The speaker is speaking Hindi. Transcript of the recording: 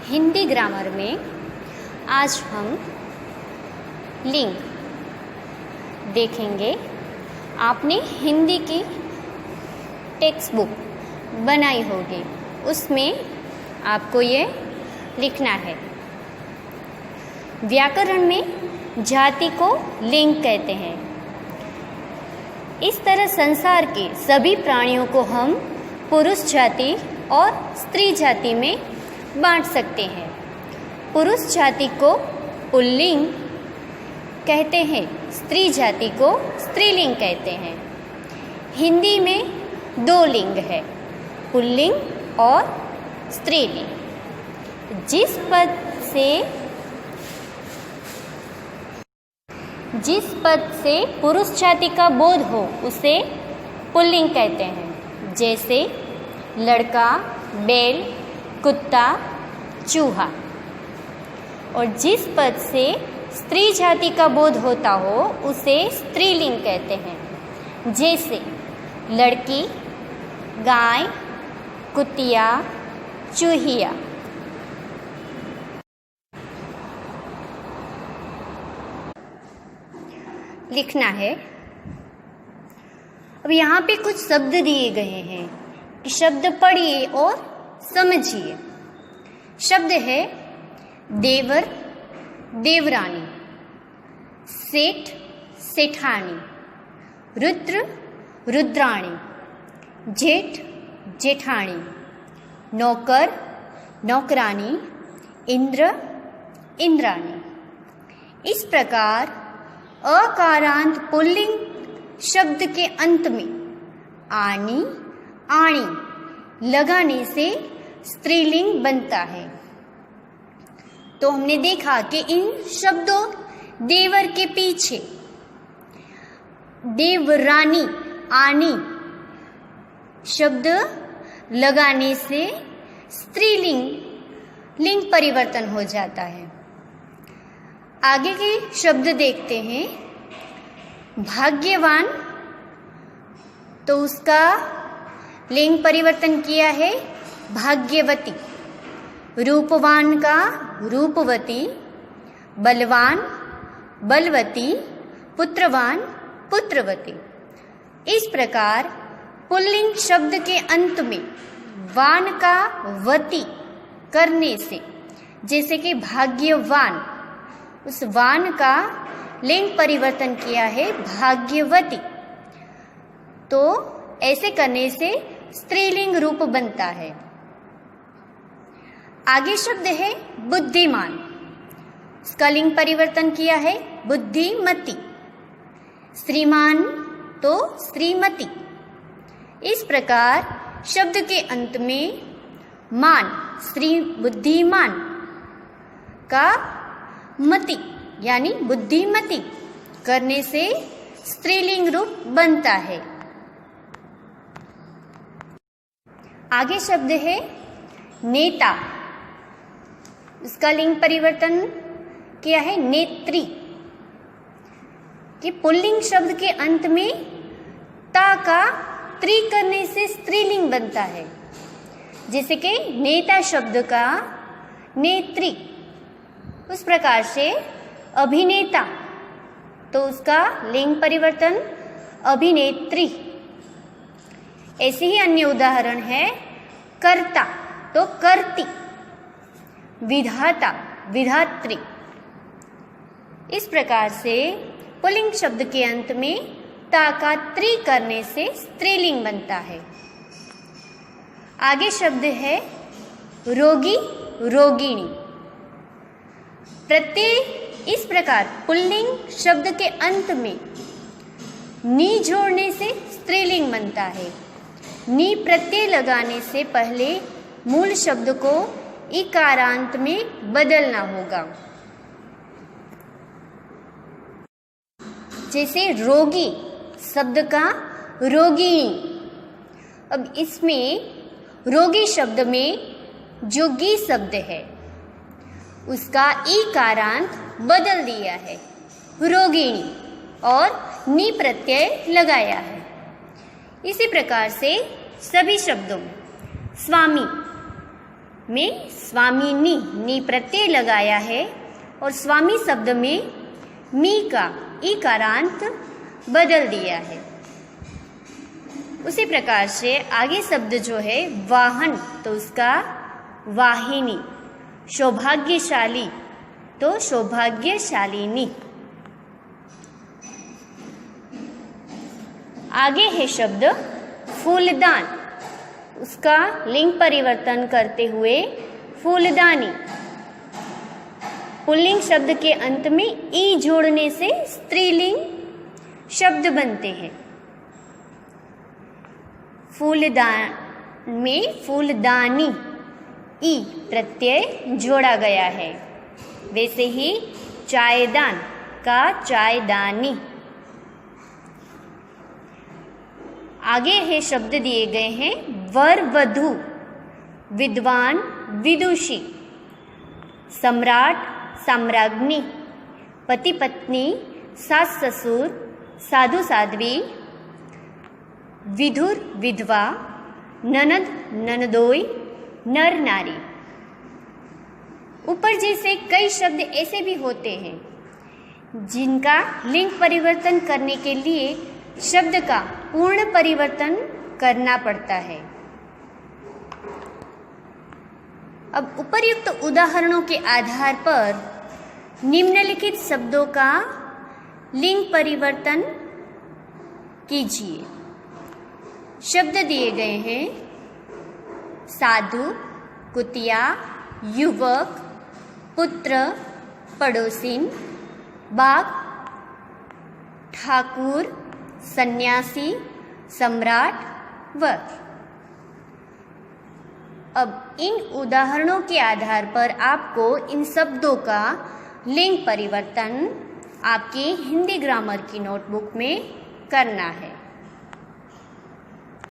हिंदी ग्रामर में आज हम लिंग देखेंगे। आपने हिंदी की टेक्स्ट बुक बनाई होगी, उसमें आपको ये लिखना है। व्याकरण में जाति को लिंग कहते हैं। इस तरह संसार के सभी प्राणियों को हम पुरुष जाति और स्त्री जाति में बांट सकते हैं। पुरुष जाति को पुल्लिंग कहते हैं, स्त्री जाति को स्त्रीलिंग कहते हैं। हिंदी में दो लिंग है, पुल्लिंग और स्त्रीलिंग। जिस पद से पुरुष जाति का बोध हो उसे पुल्लिंग कहते हैं, जैसे लड़का, बैल, कुत्ता, चूहा। और जिस पद से स्त्री जाति का बोध होता हो उसे स्त्रीलिंग कहते हैं, जैसे लड़की, गाय, कुतिया, चूहिया। लिखना है। अब यहाँ पे कुछ शब्द दिए गए हैं कि शब्द पढ़िए और समझिए। शब्द है देवर, देवरानी, सेठ, सेठानी, रुद्र, रुद्राणी, जेठ, जेठानी, नौकर, नौकरानी, इंद्र, इंद्राणी। इस प्रकार अकारांत पुल्लिंग शब्द के अंत में आनी, आणी लगाने से स्त्रीलिंग बनता है। तो हमने देखा कि इन शब्दों देवर के पीछे देवरानी, आनी शब्द लगाने से स्त्रीलिंग लिंग परिवर्तन हो जाता है। आगे के शब्द देखते हैं। भाग्यवान, तो उसका लिंग परिवर्तन किया है भाग्यवती। रूपवान का रूपवती, बलवान, बलवती, पुत्रवान, पुत्रवती। इस प्रकार पुल्लिंग शब्द के अंत में वान का वती करने से, जैसे कि भाग्यवान, उस वान का लिंग परिवर्तन किया है भाग्यवती। तो ऐसे करने से स्त्रीलिंग रूप बनता है। आगे शब्द है बुद्धिमान, इसका लिंग परिवर्तन किया है बुद्धिमती। श्रीमान तो श्रीमती। इस प्रकार शब्द के अंत में मान, श्री बुद्धिमान का मति यानी बुद्धिमती करने से स्त्रीलिंग रूप बनता है। आगे शब्द है नेता, इसका लिंग परिवर्तन किया है नेत्री। कि पुल्लिंग शब्द के अंत में ता का त्री करने से स्त्रीलिंग बनता है, जैसे कि नेता शब्द का नेत्री। उस प्रकार से अभिनेता, तो उसका लिंग परिवर्तन अभिनेत्री। ऐसे ही अन्य उदाहरण है कर्ता, तो कर्ती, विधाता, विधात्री। इस प्रकार से पुल्लिंग शब्द के अंत में ता का त्री करने से स्त्रीलिंग बनता है। आगे शब्द है रोगी, रोगिणी। प्रत्यय इस प्रकार पुल्लिंग शब्द के अंत में नी जोड़ने से स्त्रीलिंग बनता है। नी प्रत्यय लगाने से पहले मूल शब्द को इकारांत में बदलना होगा। जैसे रोगी शब्द का रोगिणी। अब इसमें रोगी शब्द में जो गी शब्द है उसका ईकारांत बदल दिया है रोगिणी और नी प्रत्यय लगाया है। इसी प्रकार से सभी शब्दों में स्वामी, में स्वामिनी नी प्रत्यय लगाया है और स्वामी शब्द में मी का ईकारांत बदल दिया है। उसी प्रकार से आगे शब्द जो है वाहन, तो उसका वाहिनी, सौभाग्यशाली तो सौभाग्यशालिनी। आगे है शब्द फूलदान, उसका लिंग परिवर्तन करते हुए फूलदानी। पुल्लिंग शब्द के अंत में ई जोड़ने से स्त्रीलिंग शब्द बनते हैं। फूलदान में फूलदानी ई प्रत्यय जोड़ा गया है। वैसे ही चायदान का चायदानी। आगे है शब्द दिए गए हैं वर वधू, विद्वान विदुषी, सम्राट साम्राज्ञी, पति पत्नी, सास ससुर, साधु साध्वी, विधुर विधवा, ननद ननदोई, नर नारी। ऊपर जैसे कई शब्द ऐसे भी होते हैं जिनका लिंग परिवर्तन करने के लिए शब्द का पूर्ण परिवर्तन करना पड़ता है। अब उपर्युक्त उदाहरणों के आधार पर निम्नलिखित शब्दों का लिंग परिवर्तन कीजिए। शब्द दिए गए हैं साधु, कुतिया, युवक, पुत्र, पड़ोसिन, बाघ, ठाकुर, सन्यासी, सम्राट, वर। अब इन उदाहरणों के आधार पर आपको इन शब्दों का लिंग परिवर्तन आपकी हिंदी ग्रामर की नोटबुक में करना है।